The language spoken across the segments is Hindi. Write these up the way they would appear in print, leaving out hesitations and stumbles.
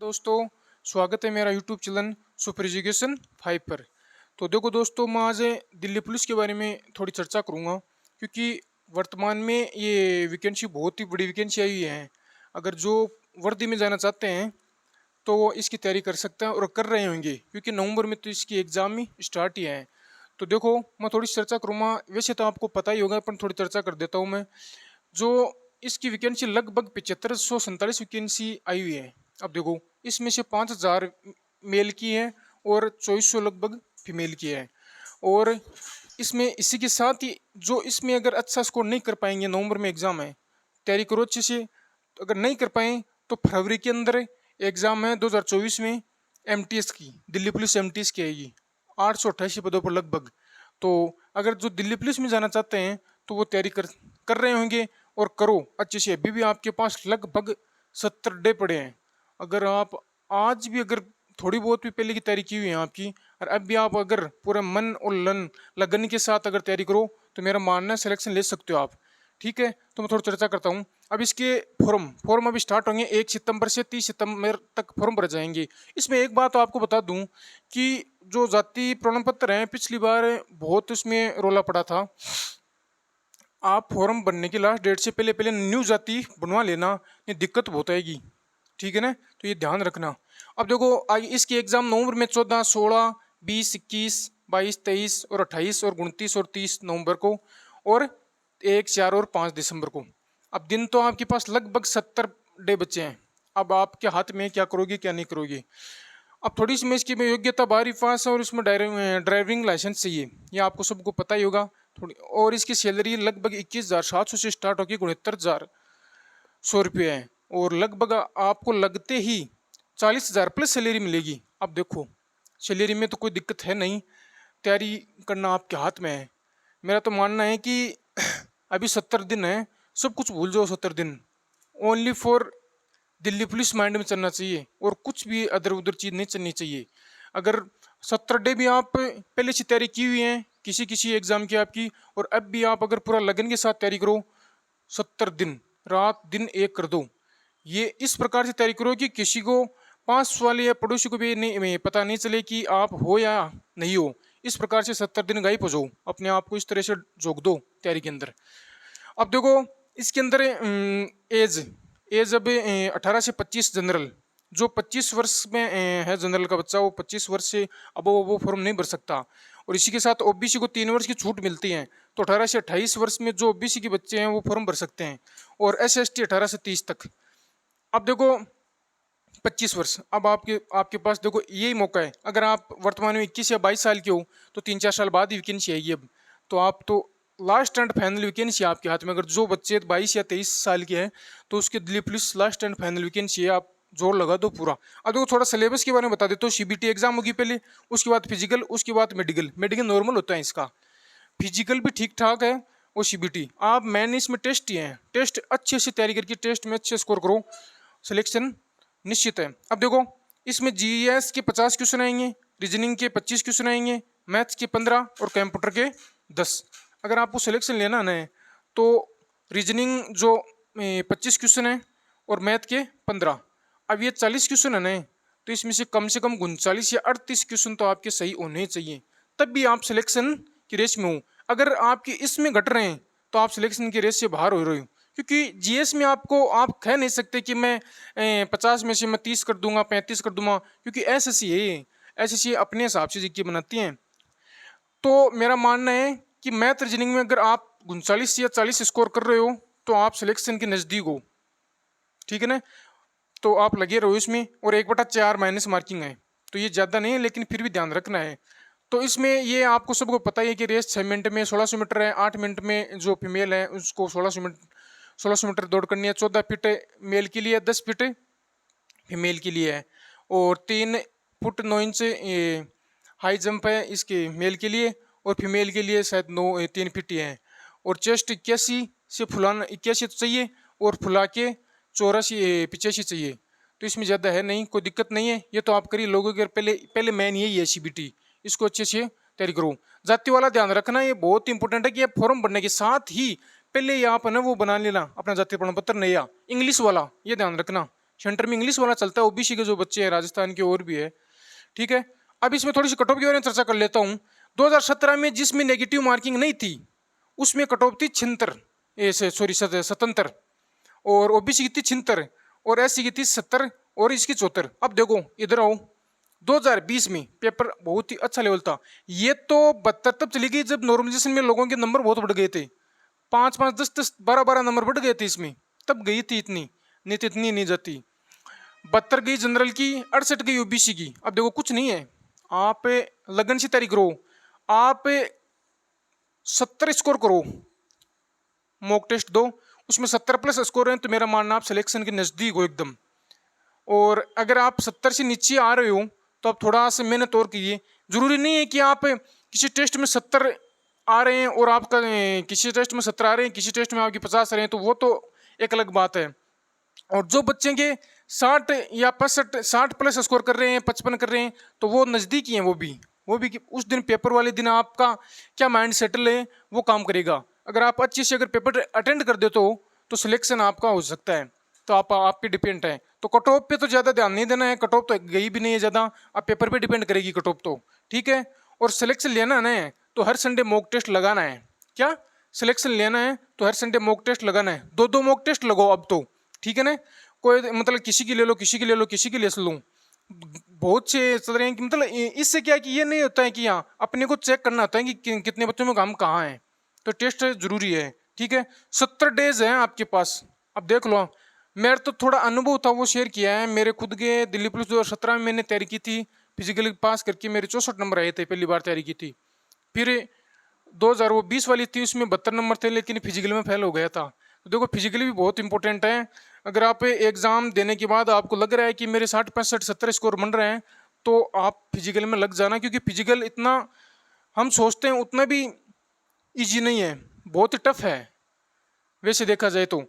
दोस्तों, स्वागत है मेरा यूट्यूब चैनल सुपर एजुकेशन 5 पर। तो देखो दोस्तों, मैं आज दिल्ली पुलिस के बारे में थोड़ी चर्चा करूंगा क्योंकि वर्तमान में ये वैकेंसी बहुत ही बड़ी वैकेंसी आई हुई है। अगर जो वर्दी में जाना चाहते हैं तो वो इसकी तैयारी कर सकते हैं और कर रहे होंगे क्योंकि नवंबर में तो इसकी एग्ज़ाम ही स्टार्ट ही है। तो देखो, मैं थोड़ी चर्चा करूँगा। वैसे तो आपको पता ही होगा पर थोड़ी चर्चा कर देता हूँ मैं। जो इसकी वैकेंसी लगभग 7547 वैकेंसी आई हुई है। अब देखो, इसमें से 5000 मेल की है और 2400 लगभग फीमेल की है। और इसमें इसी के साथ ही जो इसमें अगर अच्छा स्कोर नहीं कर पाएंगे, नवंबर में एग्ज़ाम है, तैयारी करो अच्छे से। तो अगर नहीं कर पाए तो फरवरी के अंदर एग्ज़ाम है 2024 में एमटीएस की, दिल्ली पुलिस एमटीएस की आएगी 888 पदों पर लगभग। तो अगर जो दिल्ली पुलिस में जाना चाहते हैं तो वो तैयारी कर रहे होंगे और करो अच्छे से। अभी भी आपके पास लगभग 70 डे पड़े हैं। अगर आप आज भी अगर थोड़ी बहुत भी पहले की तैयारी की हुई है आपकी, और अब भी आप अगर पूरे मन और लगन के साथ अगर तैयारी करो तो मेरा मानना है सिलेक्शन ले सकते हो आप। ठीक है, तो मैं थोड़ी चर्चा करता हूँ। अब इसके फॉर्म अभी स्टार्ट होंगे 1 सितंबर से 30 सितंबर तक फॉर्म भर जाएंगे। इसमें एक बात तो आपको बता दूं कि जो जाति प्रमाण पत्र हैं, पिछली बार बहुत उसमें रोला पड़ा था। आप फॉर्म भरने की लास्ट डेट से पहले पहले न्यू जाति बनवा लेना, ये दिक्कत बहुत आएगी। ठीक है ना, तो ये ध्यान रखना। अब देखो, आगे इसकी एग्जाम नवंबर में 14, 16, 20, 21, 22, 23 और 28 और 29 और 30 नवंबर को, और 1, 4 और 5 दिसंबर को। अब दिन तो आपके पास लगभग 70 डे बचे हैं। अब आपके हाथ में क्या करोगे क्या नहीं करोगे। अब थोड़ी सी मैं इसकी योग्यता 12वीं पास और इसमें ड्राइविंग लाइसेंस चाहिए, ये आपको सबको पता ही होगा थोड़ी। और इसकी सैलरी लगभग 21,700 से स्टार्ट होगी 69,100 रुपये है। और लगभग आपको लगते ही 40,000 प्लस सैलरी मिलेगी। अब देखो, सैलरी में तो कोई दिक्कत है नहीं, तैयारी करना आपके हाथ में है। मेरा तो मानना है कि अभी 70 दिन है, सब कुछ भूल जाओ 70 दिन। Only for Delhi police mind में चलना चाहिए और कुछ भी अदर उधर चीज़ नहीं चलनी चाहिए। अगर 70 डे भी आप पहले से तैयारी की हुई है किसी किसी एग्ज़ाम की आपकी, और अब भी आप अगर पूरा लगन के साथ तैयारी करो, 70 दिन रात दिन एक कर दो। ये इस प्रकार से तैयारी करो कि किसी को, पास वाले या पड़ोसी को भी नहीं पता नहीं चले कि आप हो या नहीं हो। इस प्रकार से 70 दिन गायब हो जाओ, अपने आप को इस तरह से झोंक दो तैयारी के अंदर। अब देखो, इसके अंदर एज एज अब 18 से 25 जनरल, जो 25 वर्ष में है जनरल का बच्चा, वो 25 वर्ष से अब वो फॉर्म नहीं भर सकता। और इसी के साथ ओबीसी को 3 वर्ष की छूट मिलती है। तो 18 से 28 वर्ष में जो ओबीसी के बच्चे हैं वो फॉर्म भर सकते हैं। और SST 18 से 30 तक। अब देखो, 25 वर्ष, अब आपके आपके पास देखो यही मौका है। अगर आप वर्तमान में 21 या 22 साल के हो तो 3-4 साल बाद ही वैकेंसी आएगी। अब तो आप तो लास्ट एंड फाइनल वैकेंसी आपके हाथ में। अगर जो बच्चे 22 या 23 साल के हैं तो उसके Delhi police last and final vacancy है, आप जोर लगा दो पूरा। अब देखो, थोड़ा सिलेबस के बारे में बता देता हूँ। CBT एग्जाम होगी पहले, उसके बाद फिजिकल, उसके बाद मेडिकल नॉर्मल होता है इसका, फिजिकल भी ठीक ठाक है। और CBT आप मैंने इसमें टेस्ट ही हैं, टेस्ट अच्छे से तैयारी करके टेस्ट में अच्छे स्कोर करो, सिलेक्शन निश्चित है। अब देखो, इसमें GS के 50 क्वेश्चन आएंगे, रीजनिंग के 25 क्वेश्चन आएंगे, मैथ्स के 15 और कंप्यूटर के 10। अगर आपको सिलेक्शन लेना है तो रीजनिंग जो 25 क्वेश्चन है और मैथ के 15, अब ये 40 क्वेश्चन है ना, तो इसमें से कम 39 या 38 क्वेश्चन तो आपके सही होने चाहिए, तब भी आप सिलेक्शन की रेस में हो। अगर आपके इसमें घट रहे हैं तो आप सिलेक्शन की रेस से बाहर हो रहे हो। क्योंकि GS में आपको आप कह नहीं सकते कि मैं 50 में से मैं 30 कर दूंगा, 35 कर दूंगा, क्योंकि SSC है, SSC अपने हिसाब से जीके बनाती हैं। तो मेरा मानना है कि मैथ रीजनिंग में अगर आप 39 या 40 स्कोर कर रहे हो तो आप सिलेक्शन के नज़दीक हो। ठीक है ना, तो आप लगे रहो इसमें। और 1/4 माइनस मार्किंग है, तो ये ज़्यादा नहीं है लेकिन फिर भी ध्यान रखना है। तो इसमें ये आपको सबको पता ही है कि रेस 6 मिनट में 1600 मीटर है। 8 मिनट में जो फीमेल है उसको 1600 मीटर दौड़ करनी है। 14 फीट मेल के लिए, 10 फीट फीमेल के लिए है। और 3 फुट 9 इंच ये हाई जंप है इसके मेल के लिए, और फीमेल के लिए शायद 3 फीट ही है। और चेस्ट 81 से फुलाना, 81 तो चाहिए, और फुला के 85 चाहिए। तो इसमें ज़्यादा है नहीं, कोई दिक्कत नहीं है। ये तो आप करिए लोगों के पहले पहले मेन यही है CBT, इसको अच्छे से तैयारी करो। जाति वाला ध्यान रखना, ये बहुत इंपॉर्टेंट है कि फॉर्म भरने के साथ ही पहले ये आप है ना वो बना लेना अपना जाति प्रमाण पत्र नया इंग्लिश वाला, ये ध्यान रखना। सेंटर में इंग्लिश वाला चलता है, ओबीसी के जो बच्चे हैं राजस्थान के और भी है, ठीक है। अब इसमें थोड़ी सी कट ऑफ के बारे में चर्चा कर लेता हूँ। 2017 में जिसमें नेगेटिव मार्किंग नहीं थी उसमें कट ऑफ थी 77, और ओबीसी की थी 76, और एससी की थी 70 और इसकी 74। अब देखो इधर आओ, 2020 में पेपर बहुत ही अच्छा लेवल था। ये तो 72 तब चली गई जब नॉर्मलाइजेशन में लोगों के नंबर बहुत बढ़ गए थे, 5-5, 10-10, 12-12 नंबर बढ़ गए थे इसमें, तब गई थी इतनी, नहीं तो इतनी नहीं जाती। 72 गई जनरल की, 68 गई ओबीसी की। अब देखो कुछ नहीं है, आप लगन से तैयारी करो, आप 70 स्कोर करो, मॉक टेस्ट दो, उसमें 70 प्लस स्कोर है तो मेरा मानना आप सिलेक्शन के नज़दीक हो एकदम। और अगर आप 70 से नीचे आ रहे हो तो आप थोड़ा सा मेहनत और कीजिए। जरूरी नहीं है कि आप किसी टेस्ट में 70 आ रहे हैं और आपका किसी टेस्ट में 70 आ रहे हैं, किसी टेस्ट में आपकी 50 आ रहे हैं, तो वो तो एक अलग बात है। और जो बच्चे के 60 या 65, 60 प्लस स्कोर कर रहे हैं, 55 कर रहे हैं, तो वो नज़दीक ही हैं। वो भी कि उस दिन पेपर वाले दिन आपका क्या माइंड सेटल है वो काम करेगा। अगर आप अच्छे से अगर पेपर अटेंड कर देते हो तो सिलेक्शन आपका हो सकता है। तो आप पे डिपेंड है। तो कट ऑफ पे तो ज़्यादा ध्यान नहीं देना है, कट ऑफ तो गई भी नहीं है ज़्यादा, अब पेपर पे डिपेंड करेगी कट ऑफ तो, ठीक है। और सिलेक्शन लेना है तो हर संडे मॉक टेस्ट लगाना है। क्या सिलेक्शन लेना है तो हर संडे मॉक टेस्ट लगाना है, 2-2 मॉक टेस्ट लगाओ अब तो, ठीक है ना। कोई मतलब किसी की ले लो, किसी की ले लो, किसी की ले लो, बहुत से चल रहे हैं कि मतलब इससे क्या है कि ये नहीं होता है कि हाँ अपने को चेक करना होता है कि कितने बच्चों में हम कहाँ हैं, तो टेस्ट जरूरी है, ठीक है। 70 डेज हैं आपके पास, अब देख लो। मेरा तो थोड़ा अनुभव था वो शेयर किया है। मेरे खुद के दिल्ली पुलिस 2017 में मैंने तैयारी की थी, फिजिकली पास करके मेरे 64 नंबर आए थे, पहली बार तैयारी की थी। फिर 2020 वाली थी उसमें 72 नंबर थे, लेकिन फिजिकल में फेल हो गया था। तो देखो फिजिकली भी बहुत इंपॉर्टेंट है। अगर आप एग्ज़ाम देने के बाद आपको लग रहा है कि मेरे 60, 65, 70 स्कोर बन रहे हैं तो आप फिजिकल में लग जाना, क्योंकि फिजिकल इतना हम सोचते हैं उतना भी ईजी नहीं है, बहुत ही टफ है वैसे देखा जाए तो।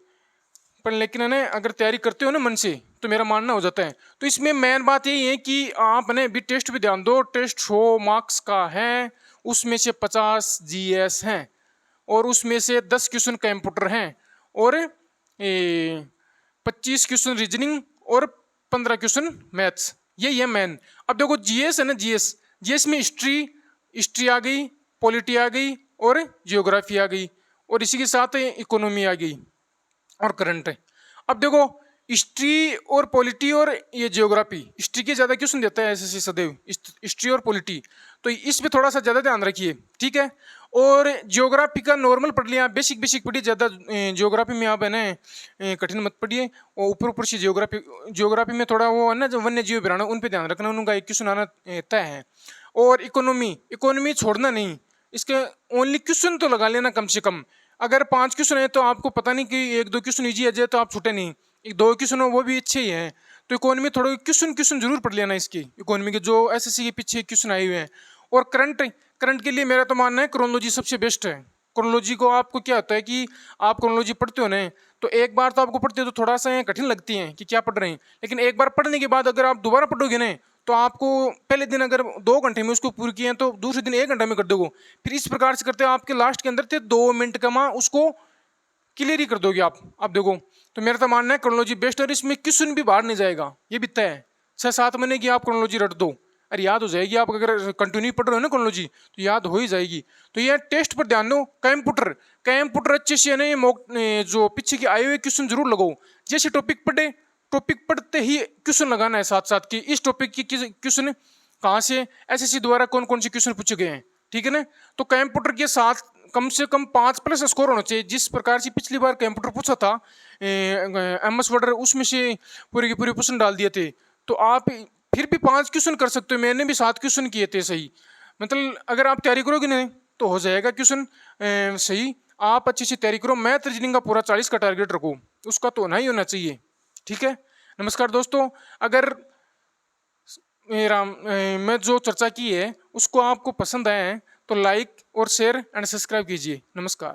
पर लेकिन है ना अगर तैयारी करते हो ना मन से तो मेरा मानना हो जाता है। तो इसमें मेन बात यही है कि आप ने भी टेस्ट भी ध्यान दो। टेस्ट 100 मार्क्स का है, उसमें से 50 जीएस हैं और उसमें से 10 क्वेश्चन कंप्यूटर हैं और 25 क्वेश्चन रीजनिंग और 15 क्वेश्चन मैथ्स, यही है मेन। अब देखो जीएस है ना, जीएस में हिस्ट्री आ गई, पॉलिटी आ गई और जियोग्राफी आ गई, और इसी के साथ इकोनॉमी आ गई और करंट है। अब देखो हिस्ट्री और पॉलिटी और ये जियोग्राफी, हिस्ट्री के ज़्यादा क्वेश्चन देता है एसएससी सदैव, हिस्ट्री और पॉलिटी, तो इस पे थोड़ा सा ज़्यादा ध्यान रखिए, ठीक है। और जियोग्राफी का नॉर्मल पढ़ लिया, बेसिक पढ़िए, ज़्यादा जियोग्राफी में आप है ना कठिन मत पढ़िए। और ऊपर से जियोग्राफी में थोड़ा वो है ना जो वन्य जीव प्राणी उन पर ध्यान रखना, उनका एक क्वेश्चन आना तय है। और इकोनॉमी छोड़ना नहीं, इसके ओनली क्वेश्चन तो लगा लेना कम से कम। अगर 5 क्वेश्चन है तो आपको पता नहीं कि 1-2 क्वेश्चन ईजी आ जाए तो आप छूटे नहीं, 1-2 क्वेश्चन हो वो भी अच्छे ही हैं। तो इकोनॉमी थोड़ा क्वेश्चन जरूर पढ़ लेना इसकी, इकोनॉमी के जो एसएससी के पीछे क्वेश्चन आए हुए हैं। और करंट के लिए मेरा तो मानना है क्रोनोलॉजी सबसे बेस्ट है। क्रोनोलॉजी को आपको क्या होता है कि आप क्रोनोलॉजी पढ़ते हो ना, तो एक बार तो आपको पढ़ते हो तो थोड़ा सा कठिन लगती है कि क्या पढ़ रहे हैं, लेकिन एक बार पढ़ने के बाद अगर आप दोबारा पढ़ोगे ना तो आपको पहले दिन अगर 2 घंटे में उसको पूरी किए हैं तो दूसरे दिन 1 घंटे में कर दोगे। फिर इस प्रकार से करते हो आपके लास्ट के अंदर थे 2 मिनट का माँ उसको क्लियर ही कर दोगे आप देखो। तो मेरा तो मानना है क्रोनोलॉजी बेस्ट है, और इसमें क्वेश्चन भी बाहर नहीं जाएगा, ये भी तय है। 6-7 महीने की आप क्रोनोलॉजी रट दो, अरे याद हो जाएगी। आप अगर कंटिन्यू पढ़ रहे हो ना क्रोनोलॉजी तो याद हो ही जाएगी। तो ये टेस्ट पर ध्यान दो। कंप्यूटर अच्छे से नहीं, जो पीछे के आए हुए क्वेश्चन जरूर लगाओ। जैसे टॉपिक पढ़ते ही क्वेश्चन लगाना है साथ साथ कि इस टॉपिक की क्वेश्चन कहाँ से एसएससी द्वारा कौन कौन से क्वेश्चन पूछे गए हैं, ठीक है ना। तो कंप्यूटर के साथ कम से कम 5 प्लस स्कोर होना चाहिए। जिस प्रकार से पिछली बार कंप्यूटर पूछा था MS वर्ड, उसमें से पूरे के पूरे क्वेश्चन डाल दिए थे, तो आप फिर भी 5 क्वेश्चन कर सकते हो। मैंने भी 7 क्वेश्चन किए थे सही। मतलब अगर आप तैयारी करोगे ना तो हो जाएगा क्वेश्चन सही। आप अच्छी सी तैयारी करो, मैथ रीजनिंग का पूरा 40 का टारगेट रखो, उसका तो होना ही होना चाहिए, ठीक है। नमस्कार दोस्तों, अगर मैं जो चर्चा की है उसको आपको पसंद आया है तो लाइक और शेयर एंड सब्सक्राइब कीजिए। नमस्कार।